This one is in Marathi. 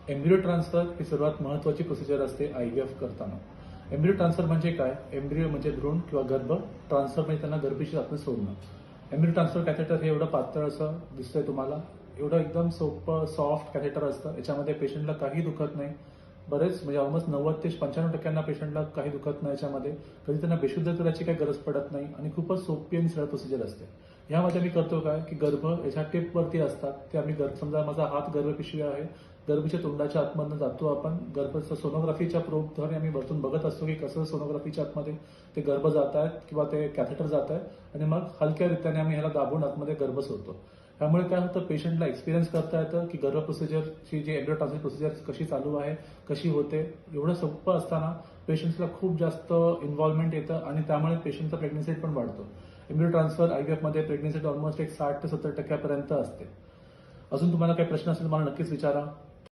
एम्ब्रियो ट्रान्सफर ही सर्वात महत्त्वाची प्रोसिजर असते IVF करताना. एम्ब्रियो ट्रान्सफर म्हणजे काय? एम्ब्रियो म्हणजे भ्रूण किंवा गर्भ, ट्रान्सफर म्हणजे त्यांना गर्भेशी आतमध्ये सोडणं. एम्ब्रियो ट्रान्सफर कॅथेटर हे एवढं पातळ असं दिसतंय तुम्हाला. एवढं एकदम सोपं, सॉफ्ट कॅथेटर असतं. याच्यामध्ये पेशंटला काही दुखत नाही. बरेच म्हणजे ऑलमोस्ट 90 ते 95% पेशंटला काही दुखत नाही याच्यामध्ये. कधी त्यांना बेशुद्ध करायची काही गरज पडत नाही आणि खूपच सोपी आणि सरळ प्रोसिजर असते. यामध्ये आम्ही करतो काय, की गर्भ याच्या टिपवरती असतात. ते आम्ही समजा माझा हात गर्भपिशवी आहे, गर्भीच्या तोंडाच्या आतमधनं जातो आपण. गर्भाचं सोनोग्राफीच्या प्रोबद्वारे आम्ही वरतून बघत असतो की कसं सोनोग्राफीच्या आतमध्ये ते गर्भ जात आहेत किंवा ते कॅथेटर जात आहे आणि मग हलक्या रीतीने आम्ही ह्याला दाबून आतमध्ये गर्भ सोडतो. त्यामुळे काय होतं, पेशंटला एक्सपिरियन्स करता येतं की गर्भ प्रोसिजरची जी एम्ब्रियो ट्रान्सफर प्रोसिजर कशी चालू आहे, कशी होते. एवढं सोपं असताना पेशंट्सला खूप जास्त इन्व्हॉल्वमेंट येतं आणि त्यामुळे पेशंटचा प्रेग्नन्सी रेट पण वाढतो. एम्ब्रियो ट्रान्सफर IVF मध्ये प्रेग्नन्सी रेट ऑलमोस्ट एक 60 ते 70% असते. अजून तुम्हाला काही प्रश्न असेल मला नक्कीच विचारा.